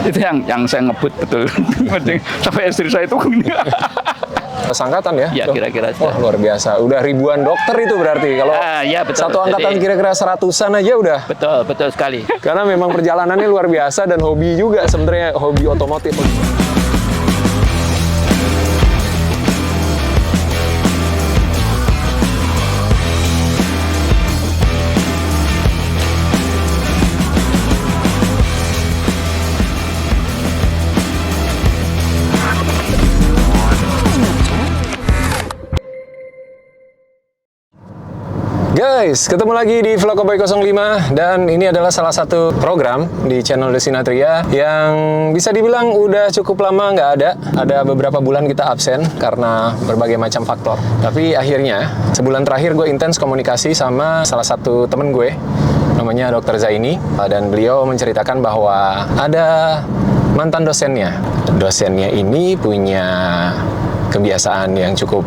Itu yang saya ngebut betul. Sampai istri saya itu Sangkatan ya? ya kira-kira. Wah, luar biasa. Udah ribuan dokter itu berarti. Kalau ya, betul. satu angkatan kira-kira 100-an aja udah. Betul sekali. Karena memang perjalanannya luar biasa dan hobi juga sebenarnya, hobi otomotif. Guys, ketemu lagi di Vlog Cowboy 05 dan ini adalah salah satu program di channel Desinatria yang bisa dibilang udah cukup lama nggak ada. Ada beberapa bulan kita absen karena berbagai macam faktor. Tapi akhirnya, sebulan terakhir gue intens komunikasi sama salah satu temen gue, namanya Dr. Zaini, dan beliau menceritakan bahwa ada mantan dosennya. Dosennya ini punya kebiasaan yang cukup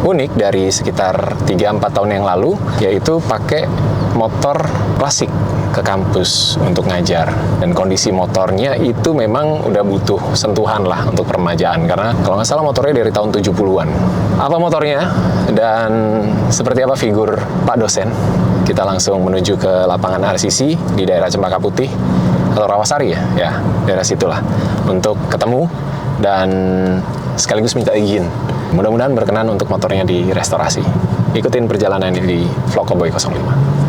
unik dari sekitar 3-4 tahun yang lalu, yaitu pakai motor klasik ke kampus untuk ngajar. Dan kondisi motornya itu memang udah butuh sentuhan lah untuk peremajaan, karena kalau nggak salah motornya dari tahun 70-an. Apa motornya dan seperti apa figur Pak dosen? Kita langsung menuju ke lapangan RCC di daerah Cempaka Putih atau Rawasari ya, daerah situlah, untuk ketemu dan sekaligus minta izin. Mudah-mudahan berkenan untuk motornya direstorasi. Ikutin perjalanan ini di Vlog Cowboy 05.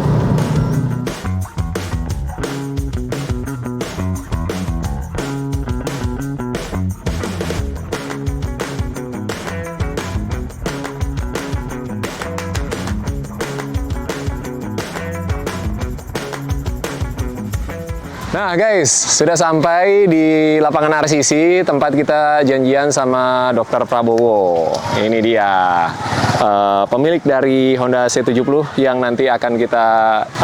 Nah guys, sudah sampai di lapangan RCC, tempat kita janjian sama Dr. Prabowo. Ini dia, pemilik dari Honda C70 yang nanti akan kita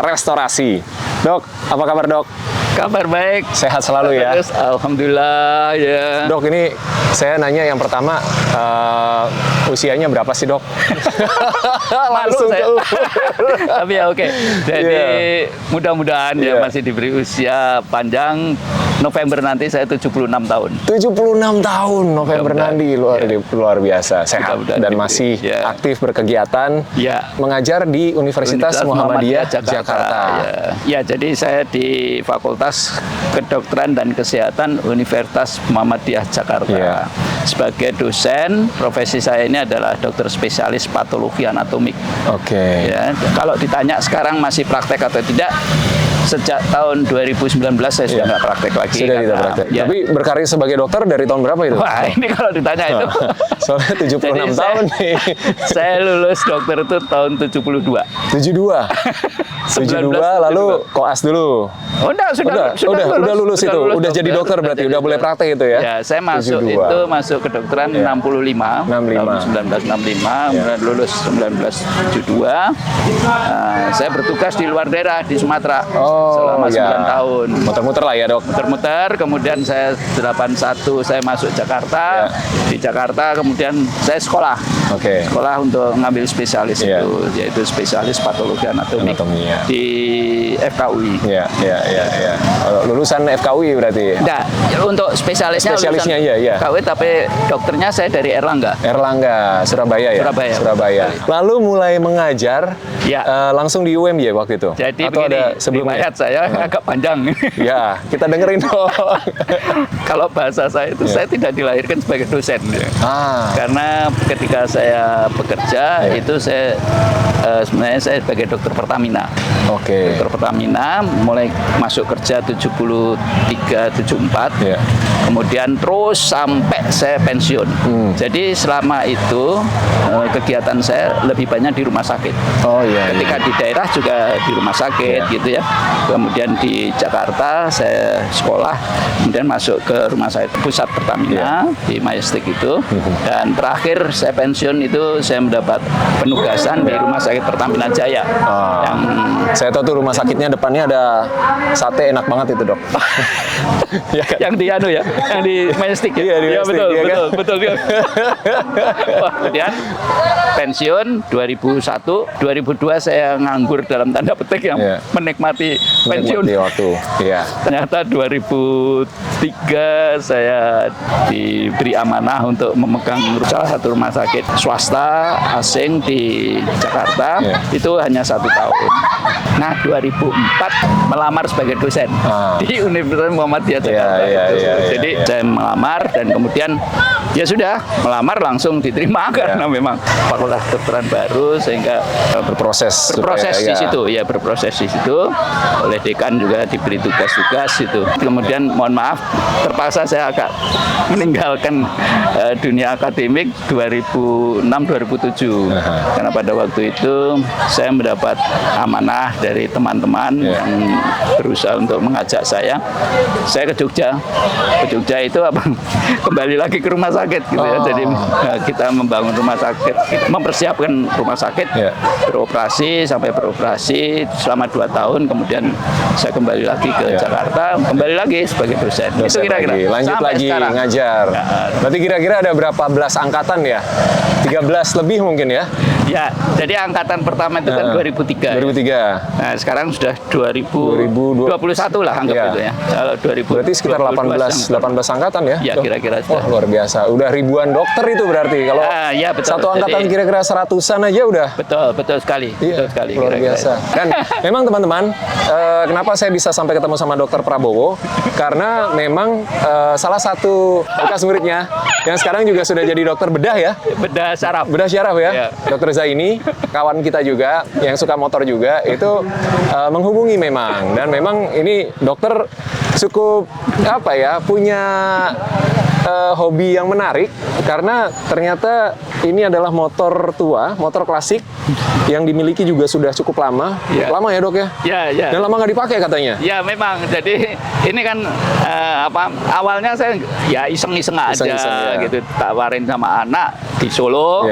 restorasi. Dok, apa kabar dok? Kabar baik. Sehat selalu ya? Alhamdulillah ya. Dok, ini saya nanya yang pertama, usianya berapa sih dok? Langsung saya. Tapi ya oke. Jadi mudah-mudahan ya masih diberi usia panjang. November nanti saya 76 tahun. 76 tahun November nanti, luar biasa, sehat dan masih aktif berkegiatan, mengajar di Universitas Muhammadiyah Jakarta. Ya, jadi saya di Fakultas Kedokteran dan Kesehatan Universitas Muhammadiyah Jakarta. Sebagai dosen, profesi saya ini adalah dokter spesialis patologi anatomik. Oke. Ya, kalau ditanya sekarang masih praktek atau tidak, sejak tahun 2019 saya sudah nggak praktek lagi. Sudah tidak praktek. Tapi berkarir sebagai dokter dari tahun berapa itu? Wah, ini kalau ditanya itu. Soalnya 76 tahun nih. Saya lulus dokter itu tahun 72. 72? 72 lalu koas dulu? Oh, sudah lulus itu. Udah jadi dokter berarti, udah boleh praktek itu ya? Ya, saya masuk 72. Itu masuk kedokteran 65. Tahun 1965, kemudian lulus 1972. Saya bertugas di luar daerah, di Sumatera. Selama 9 tahun. Muter-muter lah ya dok? Muter-muter, kemudian saya 81 saya masuk Jakarta. Di Jakarta kemudian saya sekolah. Sekolah untuk ngambil spesialis itu, yaitu spesialis patologi anatomik di FKUI. Lulusan FKUI berarti? Enggak, untuk spesialisnya iya. FKUI, tapi dokternya saya dari Erlangga. Surabaya ya? Surabaya. Lalu mulai mengajar langsung di UMY waktu itu? Jadi atau begini, ada sebelumnya? Riwayat saya agak panjang. Ya, kita dengerin dong. Kalau bahasa saya itu saya tidak dilahirkan sebagai dosen. Karena ketika saya bekerja itu saya sebenarnya saya sebagai dokter Pertamina. Dokter Pertamina mulai masuk kerja 73-74. Kemudian terus sampai saya pensiun. Jadi selama itu kegiatan saya lebih banyak di rumah sakit. Ketika di daerah juga di rumah sakit gitu ya. Kemudian di Jakarta saya sekolah, kemudian masuk ke rumah sakit pusat Pertamina di Majestic itu. Dan terakhir saya pensiun itu saya mendapat penugasan di rumah sakit Pertamina Jaya yang Saya tahu tuh rumah sakitnya depannya ada sate enak banget itu, Dok. Ya kan? Yang di anu ya, yang di Majestic ya. Iya, di Majestic, betul, iya kan? betul. Wah, kemudian pensiun 2001, 2002 saya nganggur dalam tanda petik yang menikmati pensiun. Menikmati waktu. Iya. Ternyata 2003 saya diberi amanah untuk memegang salah satu rumah sakit swasta asing di Jakarta. Itu hanya 1 tahun. Nah, 2004 melamar sebagai dosen di Universitas Muhammadiyah Jakarta. Jadi saya melamar dan kemudian ya sudah melamar langsung diterima karena memang fakultas kedokteran baru sehingga berproses di situ ya berproses di situ oleh dekan juga diberi tugas-tugas itu. Kemudian mohon maaf terpaksa saya agak meninggalkan dunia akademik 2006-2007 karena pada waktu itu saya mendapat amanah dari teman-teman yang berusaha untuk mengajak saya ke Jogja. Ke Jogja itu apa? Kembali lagi ke rumah sakit gitu ya. Jadi kita membangun rumah sakit, mempersiapkan rumah sakit, beroperasi sampai beroperasi selama 2 tahun. Kemudian saya kembali lagi ke Jakarta, kembali lagi sebagai dosen. Itu kira-kira. Lanjut sampai lagi sekarang. ngajar. Berarti kira-kira ada berapa belas angkatan ya? 13 lebih mungkin ya? Ya, jadi angkatan pertama itu kan 2003. 2003. Nah, sekarang sudah 2021 lah anggap itu ya. Kalau 2000 berarti sekitar 18 angkatan ya? Ya, kira-kira. Wah, luar biasa. Udah ribuan dokter itu berarti. Kalau betul. satu angkatan kira-kira 100-an aja udah. Betul sekali. Iya, betul sekali. Luar biasa. Dan memang teman-teman, kenapa saya bisa sampai ketemu sama Dokter Prabowo? Karena memang salah satu bekas muridnya yang sekarang juga sudah jadi dokter bedah ya. Bedah syaraf. Bedah syaraf ya. Dokter Zaini, kawan kita juga yang suka motor juga itu menghubungi memang, dan memang ini dokter cukup apa ya, punya hobi yang menarik karena ternyata ini adalah motor tua, motor klasik yang dimiliki juga sudah cukup lama. Lama ya, Dok ya? Ya. Dan lama nggak dipakai katanya. Ya, memang. Jadi ini kan awalnya saya ya iseng-iseng aja gitu, tawarin sama anak di Solo.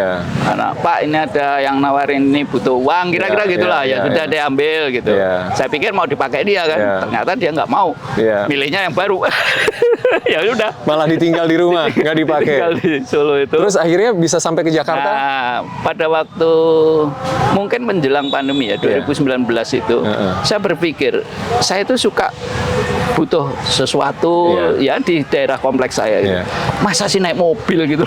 Anak, Pak, ini ada yang nawarin, ini butuh uang, kira-kira gitulah. Sudah dia ambil gitu. Saya pikir mau dipakai dia kan. Ternyata dia nggak mau. Milihnya yang baru. Ya udah. Malah ditinggal di rumah, nggak dipakai. Tinggal di Solo itu. Terus akhirnya bisa sampai ke Jakarta? Nah, pada waktu mungkin menjelang pandemi ya 2019 itu, saya berpikir saya itu suka butuh sesuatu ya di daerah kompleks saya gitu. Masa sih naik mobil gitu.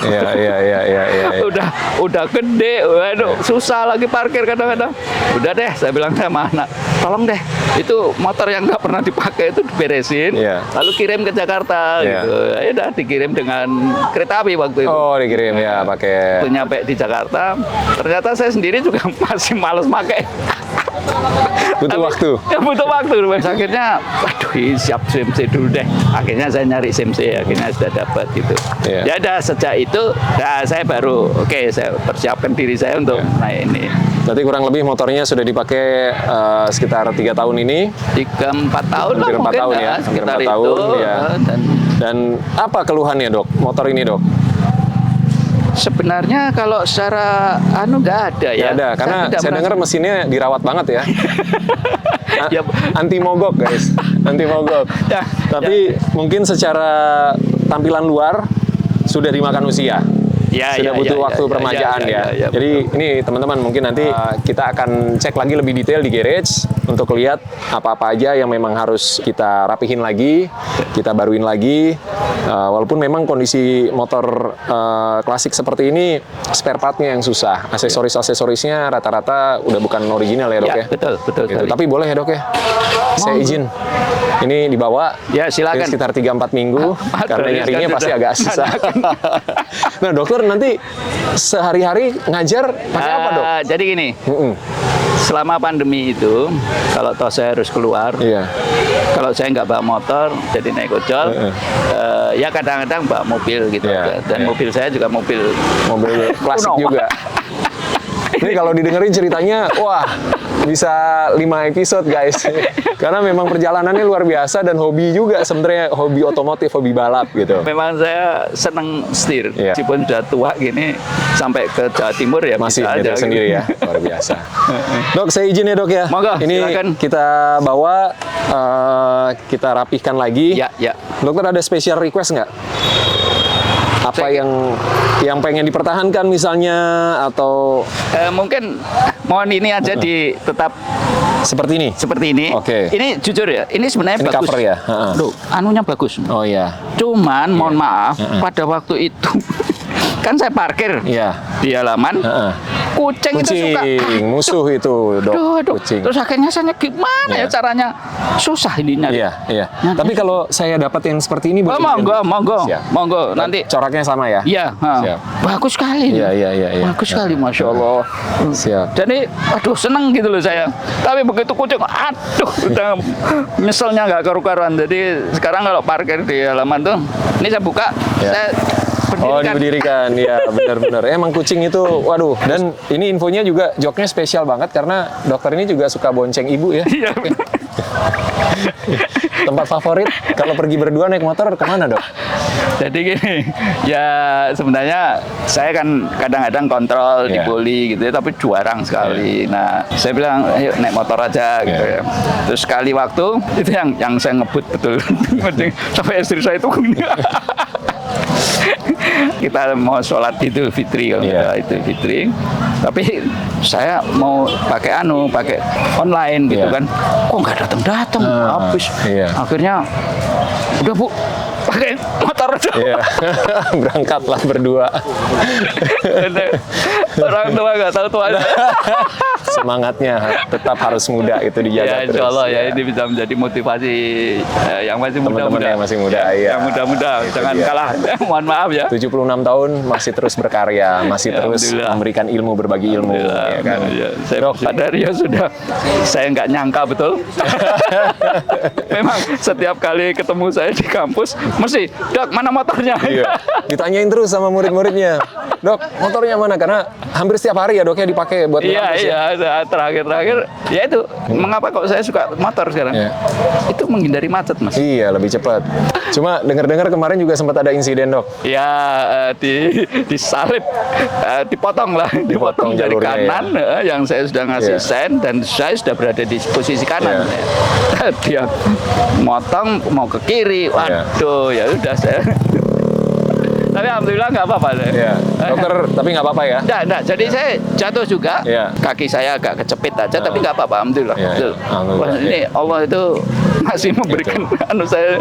Udah gede, waduh, susah lagi parkir kadang-kadang. Udah deh, saya bilang sama anak, tolong deh, itu motor yang nggak pernah dipakai itu diberesin, lalu kirim ke Jakarta gitu. Ya udah dikirim dengan kereta api waktu itu. Oh, dikirim ya pakai. Nyampe di Jakarta, ternyata saya sendiri juga masih males pakai. Butuh waktu. Ya, butuh waktu. Akhirnya, waduh, siap SIMC dulu deh. Akhirnya saya nyari SIMC, akhirnya sudah dapat gitu. Ya udah, sejak itu, saya baru, saya persiapkan diri saya untuk naik ini. Berarti kurang lebih motornya sudah dipakai sekitar 3 tahun ini. 3-4 tahun lah mungkin. 4 tahun ya, sekitar 4 itu. tahun ya. Dan apa keluhannya, Dok, motor ini, Dok? Sebenarnya kalau secara nggak ada ya. Nggak ada, karena saya dengar mesinnya dirawat banget ya. Anti mogok, guys. Anti mogok. Tapi mungkin secara tampilan luar sudah dimakan usia. Sudah butuh waktu permajaan ya. Jadi ini teman-teman mungkin nanti kita akan cek lagi lebih detail di garage untuk lihat apa-apa aja yang memang harus kita rapihin lagi, kita baruin lagi. Walaupun memang kondisi motor klasik seperti ini spare partnya yang susah. Aksesoris-aksesorisnya rata-rata udah bukan original ya, Dok ya. Betul gitu. Tapi boleh ya, Dok ya. Saya izin. Ini dibawa. Ya, silakan. Sekitar 3-4 minggu karena nyarinya pasti agak susah. Nah, dokter nanti sehari-hari ngajar pakai apa, Dok? Jadi gini, selama pandemi itu, kalau toh saya harus keluar, kalau saya nggak bawa motor, jadi naik ojol, ya kadang-kadang bawa mobil gitu. Dan mobil saya juga mobil klasik juga. Ini kalau didengerin ceritanya, wah bisa 5 episode guys. Karena memang perjalanannya luar biasa dan hobi juga sebenarnya, hobi otomotif, hobi balap gitu. Memang saya seneng setir, Iya. meskipun sudah tua gini, sampai ke Jawa Timur ya Masih bisa nyetir aja. sendiri ya, luar biasa. Dok, saya izin ya dok ya. Monggo, ini silakan. kita bawa, kita rapihkan lagi. Ya, ya. Dokter ada special request nggak? Apa yang pengen dipertahankan misalnya, atau Mungkin mohon ini aja tetap seperti ini? seperti ini. Oke. Ini jujur ya, ini sebenarnya Ini bagus. cover ya? Ha-ha. Loh, anunya bagus. Oh iya. Cuman mohon maaf, Ha-ha. pada waktu itu kan saya parkir Iya. di halaman. Ha-ha. Kucing itu suka musuh itu dok. aduh. Kucing. Terus akhirnya saya gimana Iya. ya caranya, susah ini nyari. Iya, iya. Nah, Tapi kalau saya dapat yang seperti ini, Oh, boleh monggo, monggo, Siap. monggo. Nanti coraknya sama ya? iya, Siap. bagus sekali. Iya, iya, iya, iya. Bagus sekali, masya Allah. Siap. Jadi, aduh seneng gitu loh saya. Tapi begitu kucing, aduh, udah nyeselnya nggak karu-karuan. Jadi sekarang kalau parkir di halaman tuh, ini saya buka, Ya. saya Oh, berdirikan. diberdirikan. Ya, benar-benar. Emang kucing itu, waduh. Dan ini infonya juga, joknya spesial banget karena dokter ini juga suka bonceng ibu ya. Iya. Tempat favorit kalau pergi berdua naik motor kemana dok? Jadi gini, ya sebenarnya saya kan kadang-kadang kontrol Iya. dibully gitu ya, tapi jarang sekali. Nah, saya bilang, ayo naik motor aja gitu Iya. ya. Terus sekali waktu, itu yang saya ngebut betul. Sampai istri saya itu kita mau sholat Idul Fitri kalau Iya. Idul Fitri, tapi saya mau pakai online gitu Iya. kan, kok nggak datang habis. Iya. Akhirnya udah Bu, pakai motor aja. Iya. Berangkatlah berdua. Orang tua nggak tahu tuh aja. Semangatnya tetap harus muda itu dijaga Ya, terus. insya Allah ya ini bisa menjadi motivasi yang masih Teman-teman muda-muda. yang masih muda, iya. Yang muda-muda, Itu jangan dia. kalah. Mohon maaf ya. 76 tahun masih terus berkarya, masih Ya, terus alhamdulillah. memberikan ilmu, berbagi ilmu, ya kan? Ya, saya Dok, pada Rio sudah, saya nggak nyangka betul. Memang setiap kali ketemu saya di kampus, mesti, Dok, mana motornya? iya. Ditanyain terus sama murid-muridnya, Dok, motornya mana? Karena hampir setiap hari ya doknya dipakai buat Iya, ngampus ya? iya. Terakhir-terakhir, ya itu. Mengapa kok saya suka motor sekarang? Iya. Itu menghindari macet, Mas. Iya, lebih cepat. Cuma dengar-dengar kemarin juga sempat ada insiden, Dok. Ya disalip, dipotong lah, Dipotong dari jalurnya, kanan yang saya sudah ngasih Iya. sen dan saya sudah berada di posisi kanan. Iya. Dia motong mau ke kiri, waduh ya udah saya. Tapi alhamdulillah nggak apa-apa. Iya. Dokter, tapi nggak apa-apa ya? Enggak. Jadi saya jatuh juga, Iya. kaki saya agak kecepit aja, tapi nggak apa-apa, alhamdulillah. Iya, Betul. alhamdulillah, Wah, ini iya. Allah itu masih memberikan anu saya.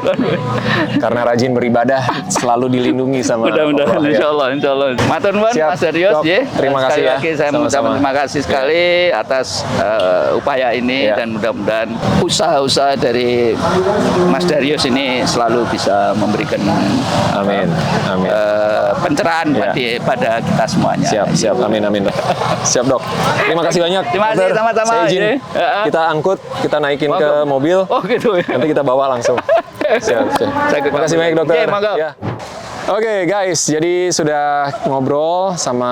Karena rajin beribadah, selalu dilindungi sama Mudah-mudahan, Allah, ya. insya Allah. Matur nuwun Siap, Mas Darius, Dok. ya. Terima Sekali kasih ya. lagi saya Sama-sama. mengucapkan terima kasih sekali atas upaya ini Ya. dan mudah-mudahan usaha-usaha dari Mas Darius ini selalu bisa memberikan Amin, amin. pencerahan Ya. pada kita semuanya. Siap, siap. Amin, amin. Siap, Dok. Terima kasih banyak. Terima kasih, Dokter. sama-sama, Saya izin ya. kita angkut, kita naikin Monggo. ke mobil. Oh gitu ya. Nanti kita bawa langsung. Siap, siap. Saya ke Terima kasih kampus. banyak, Dokter. Oke, monggo. Ya. Oke guys, jadi sudah ngobrol sama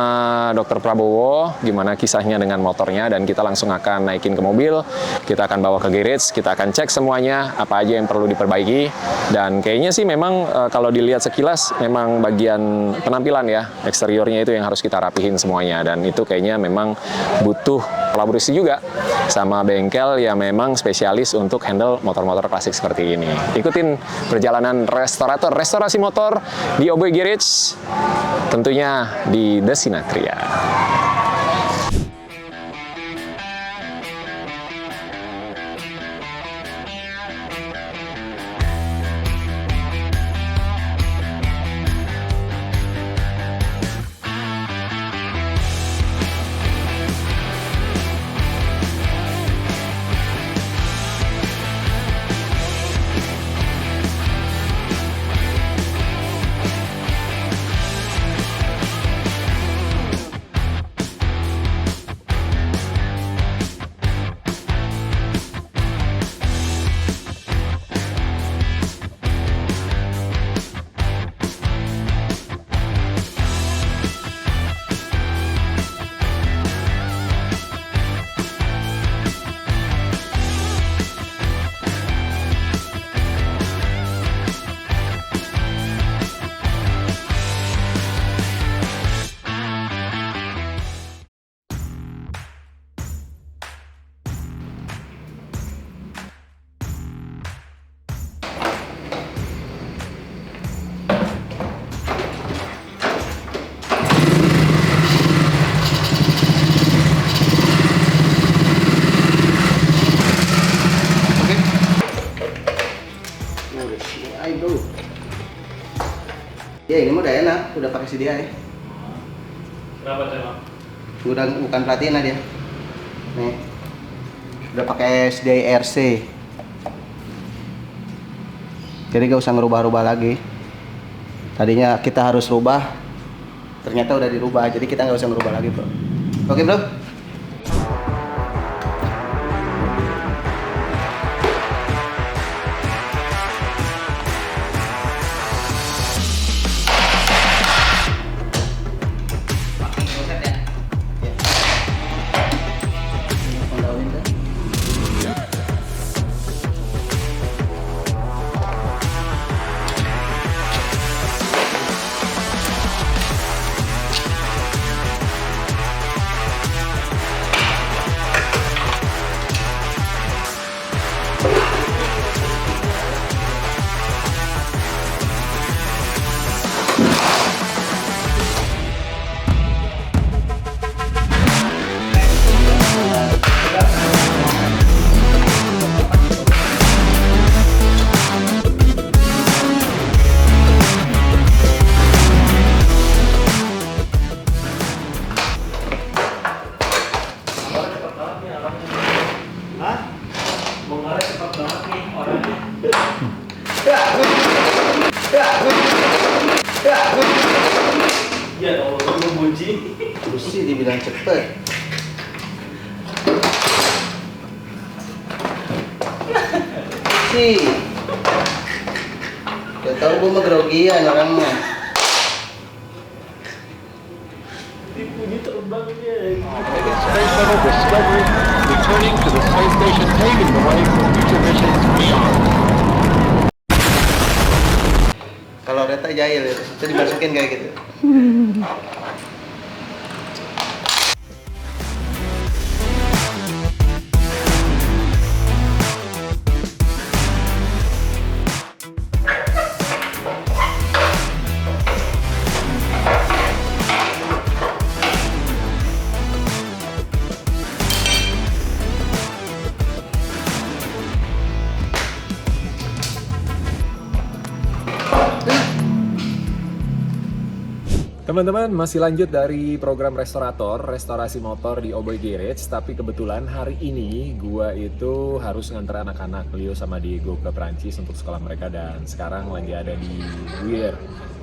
Dokter Prabowo gimana kisahnya dengan motornya dan kita langsung akan naikin ke mobil, kita akan bawa ke garage, kita akan cek semuanya apa aja yang perlu diperbaiki dan kayaknya sih memang kalau dilihat sekilas memang bagian penampilan ya, eksteriornya itu yang harus kita rapihin semuanya dan itu kayaknya memang butuh kolaborasi juga sama bengkel yang memang spesialis untuk handle motor-motor klasik seperti ini. Ikutin perjalanan restorator, restorasi motor di OB Garage, tentunya di Desinatria. Ya ini mah udah enak, udah pakai CDI. Berapa coba? Udah bukan platina dia. Nih. Udah pakai CDI RC. Jadi gak usah ngerubah-rubah lagi. Tadinya kita harus rubah, ternyata udah dirubah, jadi kita nggak usah ngerubah lagi, bro. Oke, bro? Ya Allah, memuji. Terus sih dibilang cepet. Sih. Gak tau gue mah grogian orangnya. Dipuji terbang dia. Space Shuttle Discovery returning to the space station, paving the way for future missions beyond. Kalau Reta jahil ya, itu dimasukin kayak gitu. Teman-teman, masih lanjut dari program restorator, restorasi motor di Oboy Garage. Tapi kebetulan hari ini gua itu harus nganter anak-anak Leo sama Diego ke Prancis untuk sekolah mereka. Dan sekarang lagi ada di Buir.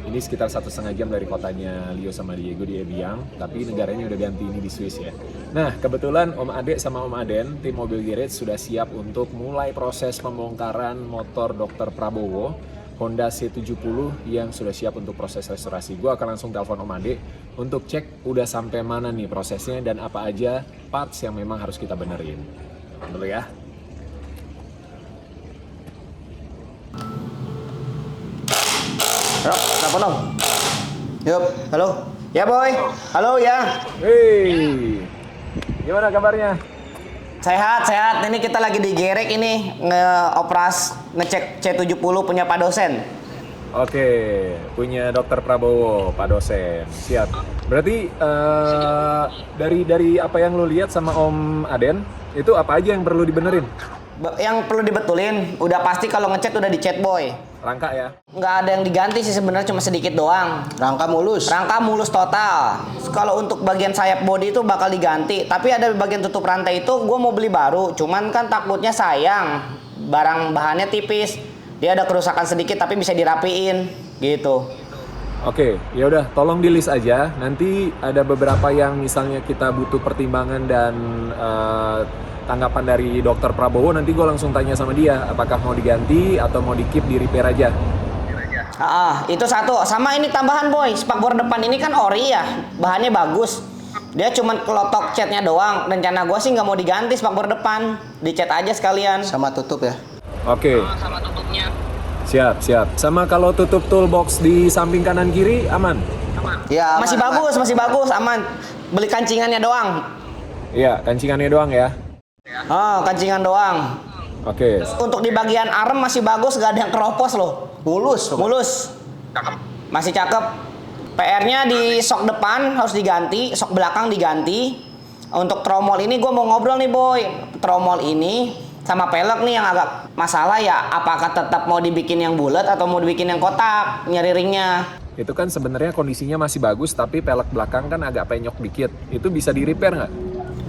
Ini sekitar 1,5 jam dari kotanya Leo sama Diego di Ebiang. Tapi negaranya udah ganti, ini di Swiss ya. Nah, kebetulan Om Ade sama Om Aden, tim mobil garage sudah siap untuk mulai proses pembongkaran motor Dr. Prabowo Honda C70 yang sudah siap untuk proses restorasi. Gue akan langsung telepon Om Ade untuk cek udah sampai mana nih prosesnya dan apa aja parts yang memang harus kita benerin. Dulu ya. Halo, telepon dong. Yup, halo. Ya boy, halo ya. Hey, gimana kabarnya? Sehat. Ini kita lagi di Gerek ini ngecek C70 punya Pak dosen. Oke, punya Dokter Prabowo, Pak dosen. Siap. Berarti dari apa yang lo lihat sama Om Aden, itu apa aja yang perlu dibenerin? Yang perlu dibetulin, udah pasti kalau ngecat udah dicet boy. Rangka ya? Nggak ada yang diganti sih sebenarnya, cuma sedikit doang. Rangka mulus total. Kalau untuk bagian sayap bodi itu bakal diganti, tapi ada bagian tutup rantai itu gue mau beli baru, cuman kan takutnya sayang, barang bahannya tipis, dia ada kerusakan sedikit tapi bisa dirapiin gitu. Oke, ya udah, tolong di list aja. Nanti ada beberapa yang misalnya kita butuh pertimbangan dan tanggapan dari Dokter Prabowo, nanti gue langsung tanya sama dia apakah mau diganti atau mau di keep, di repair aja. Itu satu. Sama ini tambahan boy, spakbor depan ini kan ori ya, bahannya bagus. Dia cuman kelotok catnya doang. Rencana gue sih nggak mau diganti spakbor depan, dicat aja sekalian. Sama tutup ya. Oke. Sama tutupnya. Siap. Sama kalau tutup toolbox di samping kanan kiri aman? Ya, masih bagus, aman. Beli kancingannya doang. Iya, kancingannya doang ya. Kancingan doang. Oke. Untuk di bagian arm masih bagus, gak ada yang keropos loh. Mulus. Masih cakep. PR-nya di sok depan harus diganti, sok belakang diganti. Untuk tromol ini gue mau ngobrol nih boy. Tromol ini Sama pelek nih yang agak masalah ya, apakah tetap mau dibikin yang bulat atau mau dibikin yang kotak, nyari ringnya. Itu kan sebenarnya kondisinya masih bagus, tapi pelek belakang kan agak penyok dikit. Itu bisa di-repair nggak?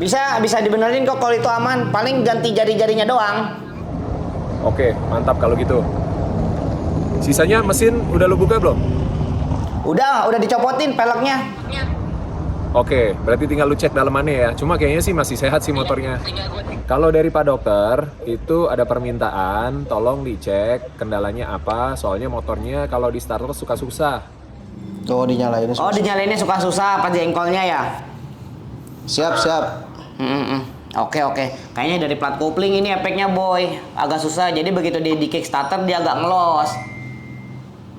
Bisa dibenerin kok kalau itu aman, paling ganti jari-jarinya doang. Oke, mantap kalau gitu. Sisanya mesin udah lo buka belum? Udah dicopotin peleknya. Oke, berarti tinggal lu cek dalamannya ya. Cuma kayaknya sih masih sehat sih motornya. Kalau dari Pak Dokter, itu ada permintaan, tolong dicek kendalanya apa. Soalnya motornya kalau di starter suka susah. Oh dinyalainnya suka susah pas jengkolnya ya. Siap. Oke. Kayaknya dari plat kopling ini efeknya boy agak susah. Jadi begitu di kickstarter dia agak ngelos.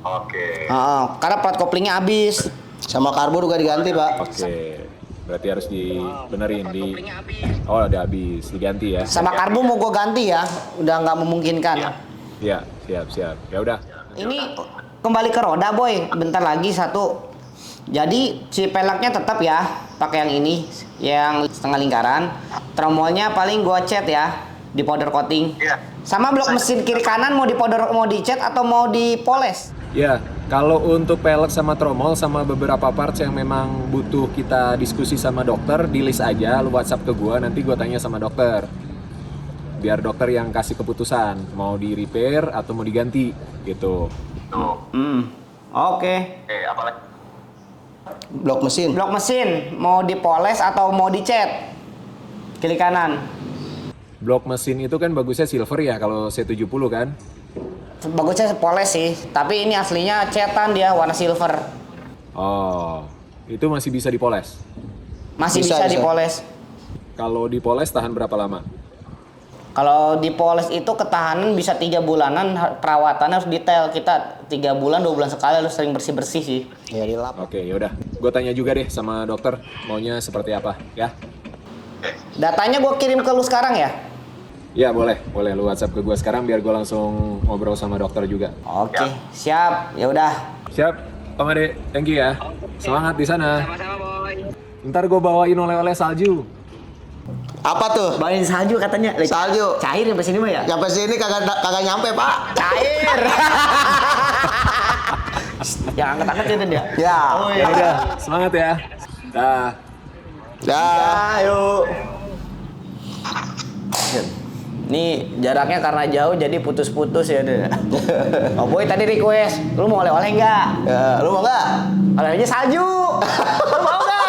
Oke. Karena plat koplingnya habis. Sama karbo juga diganti, Pak. Oke, berarti harus dibenerin Oh, udah habis, diganti ya. Sama karbo mau gue ganti ya, udah nggak memungkinkan. Iya, siap. Ya udah. Ini kembali ke roda boy, bentar lagi satu. Jadi si peleknya tetap ya, pakai yang ini, yang setengah lingkaran. Tromolnya paling gue cat ya, di powder coating. Sama blok mesin kiri kanan mau dicat atau mau dipoles? Ya, kalau untuk pelek sama tromol sama beberapa parts yang memang butuh kita diskusi sama dokter, di list aja, lu WhatsApp ke gua, nanti gua tanya sama dokter. Biar dokter yang kasih keputusan, mau di repair atau mau diganti, gitu. Oke. Apalagi? Blok mesin. Blok mesin mau dipoles atau mau dicat? Kiri kanan. Blok mesin itu kan bagusnya silver ya kalau C70 kan? Bagusnya poles sih, tapi ini aslinya cetan dia warna silver. Oh, itu masih bisa dipoles? Masih Bisa. bisa dipoles. Kalau dipoles tahan berapa lama? Kalau dipoles itu ketahanan bisa 3 bulanan, perawatannya harus detail. Kita 3 bulan, 2 bulan sekali harus sering bersih-bersih sih. Ya dilap. Oke, yaudah. Gue tanya juga deh sama dokter, maunya seperti apa, ya? Datanya gue kirim ke lu sekarang ya? Ya, boleh. Lu WhatsApp ke gue sekarang biar gue langsung ngobrol sama dokter juga. Oke, siap. Ya udah. Siap, Om Ade. Thank you ya. Semangat di sana. Ntar gue bawain oleh-oleh salju. Apa tuh? Bawain salju katanya. Salju. Cair sampai sini mah ya? Sampai sini kagak nyampe, Pak. Cair. Yang angkat-angkat itu dia. Ya. Ya udah, semangat ya. Dah. Ayo. Ini jaraknya karena jauh jadi putus-putus ya. Oh boy tadi request, lu mau oleh-oleh nggak? Ya, lu mau nggak? Oleh-olehnya salju. Lu mau nggak?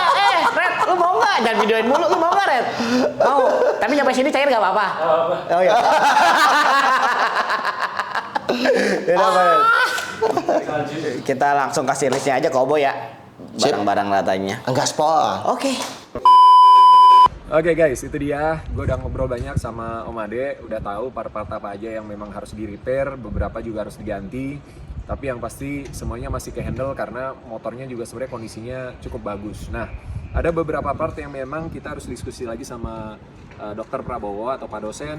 Red, lu mau nggak? Jangan videoin mulu, lu mau nggak Red? Mau. Tapi nyampe sini cair nggak apa-apa? Oh iya. Yaudah, Red. Kita langsung kasih listnya aja ke Obo ya. Barang-barang ratanya. Enggak spol. Oke. Oke guys, itu dia. Gue udah ngobrol banyak sama Om Ade, udah tahu part-part apa aja yang memang harus di-repair, beberapa juga harus diganti. Tapi yang pasti semuanya masih ke-handle karena motornya juga sebenarnya kondisinya cukup bagus. Nah, ada beberapa part yang memang kita harus diskusi lagi sama Dr. Prabowo atau Pak Dosen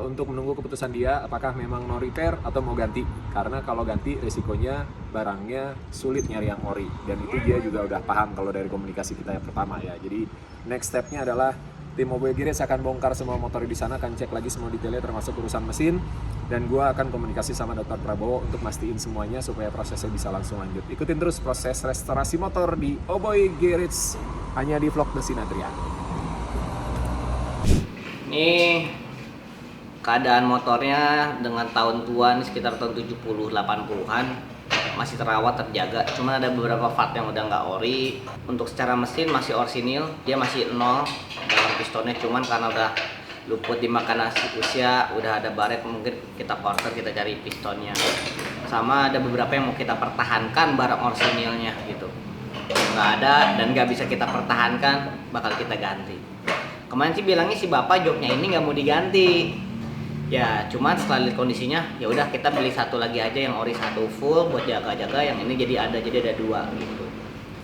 untuk menunggu keputusan dia apakah memang no repair atau mau ganti. Karena kalau ganti resikonya barangnya sulit nyari yang ori, dan itu dia juga udah paham kalau dari komunikasi kita yang pertama ya. Jadi next stepnya adalah tim Mobil Garage akan bongkar semua motor di sana, akan cek lagi semua detailnya termasuk urusan mesin, dan gue akan komunikasi sama Dr. Prabowo untuk mastiin semuanya supaya prosesnya bisa langsung lanjut. Ikutin terus proses restorasi motor di Oboy Garage hanya di vlog The Sinatria. Ini keadaan motornya dengan tahun tua nih sekitar tahun 70-80an masih terawat, terjaga. Cuman ada beberapa part yang udah nggak ori. Untuk secara mesin masih orsinil, dia masih 0 dalam pistonnya. Cuman karena udah luput dimakan usia, udah ada baret, mungkin kita quarter, kita cari pistonnya. Sama ada beberapa yang mau kita pertahankan barang orsinilnya gitu. Nggak ada dan nggak bisa kita pertahankan, bakal kita ganti. Kemarin sih bilangnya si bapak joknya ini nggak mau diganti. Ya, cuman setelah lihat kondisinya, ya udah kita beli satu lagi aja yang ori satu full buat jaga-jaga, yang ini jadi ada 2 gitu.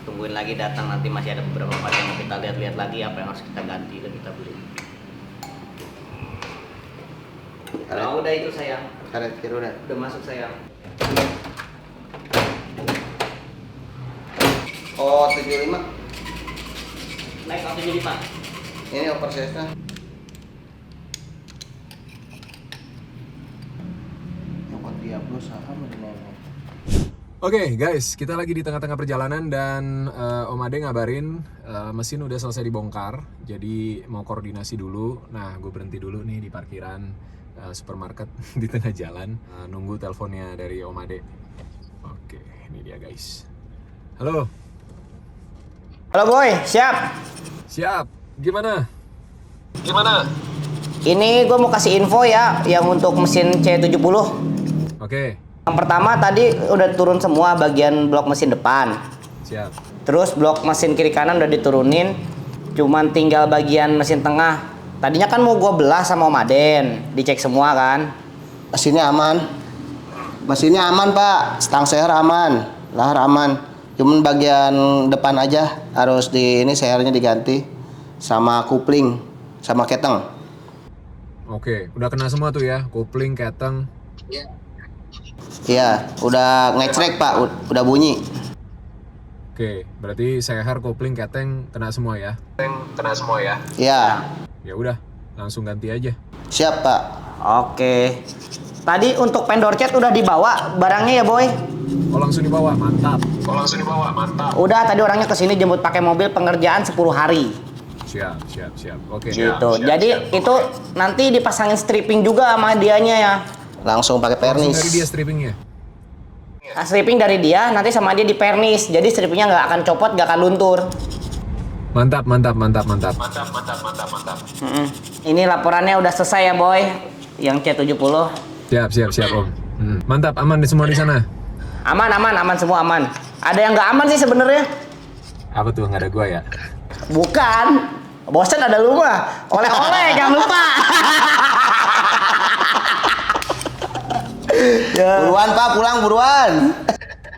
Tungguin lagi datang, nanti masih ada beberapa part yang mau kita lihat-lihat lagi apa yang harus kita ganti dan kita beli. Kalau udah itu sayang. Karet kiri udah. Udah masuk sayang. Oh, 75. Naik ke 75. Ini oversize-nya. Oke guys, kita lagi di tengah-tengah perjalanan dan Om Ade ngabarin mesin udah selesai dibongkar. Jadi mau koordinasi dulu. Nah, gue berhenti dulu nih di parkiran supermarket di tengah jalan, nunggu teleponnya dari Om Ade. Oke, ini dia guys. Halo. Halo boy, siap. Siap. Gimana? Ini gue mau kasih info ya, yang untuk mesin C70. Oke, Yang pertama tadi udah turun semua bagian blok mesin depan. siap. Terus blok mesin kiri kanan udah diturunin. Cuman tinggal bagian mesin tengah. Tadinya kan mau gue belah sama Om Aden, dicek semua kan. Mesinnya aman. Mesinnya aman, Pak. Stang seher aman. Lahar aman. Cuman bagian depan aja harus ini sehernya diganti. Sama kupling, sama keteng. Oke, udah kena semua tuh ya, kopling, keteng. Iya, udah ngecrek, Pak. Udah bunyi. Oke, berarti seher, kopling, keteng kena semua ya? Iya. Ya udah, langsung ganti aja. Siap, Pak. Oke. Tadi untuk pendor cat udah dibawa barangnya ya boy? Oh langsung dibawa, mantap. Udah, tadi orangnya kesini jemput pakai mobil, pengerjaan 10 hari. Siap. Oke. Gitu. Jadi itu nanti dipasangin stripping juga sama dianya ya. Langsung pakai Langsung pernis. dari dia strippingnya. Stripping dari dia, nanti sama dia di pernis. Jadi strippingnya nggak akan copot, nggak akan luntur. Mantap. Ini laporannya udah selesai ya boy, yang C70. Siap Om. Mantap, aman di semua di sana. Aman semua aman. Ada yang nggak aman sih sebenarnya. Apa tuh, nggak ada gua ya? Bukan. Bosen ada lu mah. Oleh-oleh jangan lupa. Buruan, Pak, pulang buruan.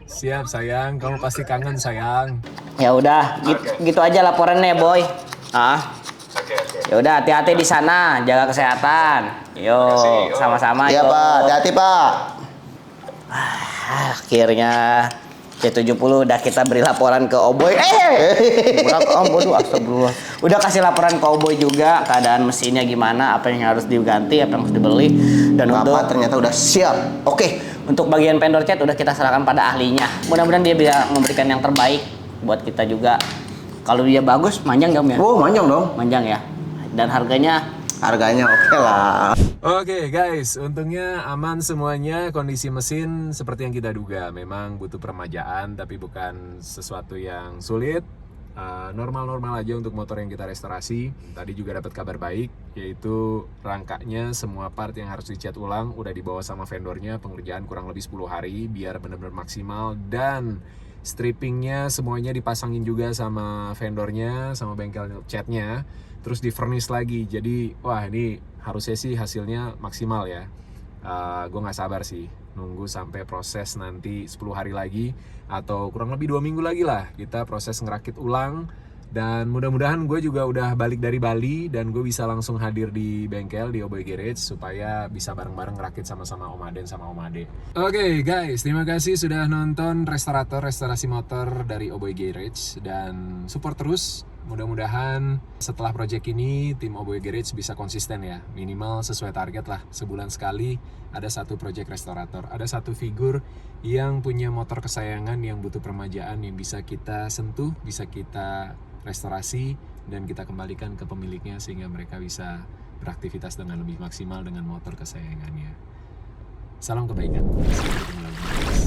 Siap sayang, kamu pasti kangen sayang. Ya udah, gitu aja laporannya boy. Ya udah, hati-hati di sana, jaga kesehatan. Yo, sama-sama. Iya, yo. Pak. Hati-hati, Pak. Akhirnya C70 udah kita beri laporan ke Oboy. Pulang ke Om, waduh, astagfirullah. Udah kasih laporan ke Oboy juga, keadaan mesinnya gimana, apa yang harus diganti, apa yang harus dibeli. Dan untuk Bapak ternyata udah siap. Oke. untuk bagian pendor cat udah kita serahkan pada ahlinya. Mudah-mudahan dia bisa memberikan yang terbaik buat kita juga. Kalau dia bagus, manjang ya Om ya? Oh, manjang dong. Manjang ya. Dan harganya Oke lah. Oke guys, untungnya aman semuanya. Kondisi mesin seperti yang kita duga, memang butuh peremajaan tapi bukan sesuatu yang sulit. Normal-normal aja untuk motor yang kita restorasi. Tadi juga dapat kabar baik, yaitu rangkanya semua part yang harus dicat ulang udah dibawa sama vendornya. Pengerjaan kurang lebih 10 hari biar benar-benar maksimal, dan strippingnya semuanya dipasangin juga sama vendornya, sama bengkel catnya, terus di furnish lagi. Jadi wah, ini harusnya sih hasilnya maksimal ya. Gue nggak sabar sih nunggu sampai proses nanti 10 hari lagi atau kurang lebih 2 minggu lagi lah kita proses ngerakit ulang. Dan mudah-mudahan gue juga udah balik dari Bali dan gue bisa langsung hadir di bengkel di Oboy Garage supaya bisa bareng-bareng ngerakit sama-sama Om Aden sama Om Ade. Oke guys, terima kasih sudah nonton restorasi motor dari Oboy Garage dan support terus. Mudah-mudahan setelah project ini tim Oboy Garage bisa konsisten ya, minimal sesuai target lah, sebulan sekali ada satu project restorator, ada satu figur yang punya motor kesayangan yang butuh peremajaan yang bisa kita sentuh, bisa kita restorasi dan kita kembalikan ke pemiliknya sehingga mereka bisa beraktivitas dengan lebih maksimal dengan motor kesayangannya. Salam kebaikan. Sampai ketemu lagi, guys.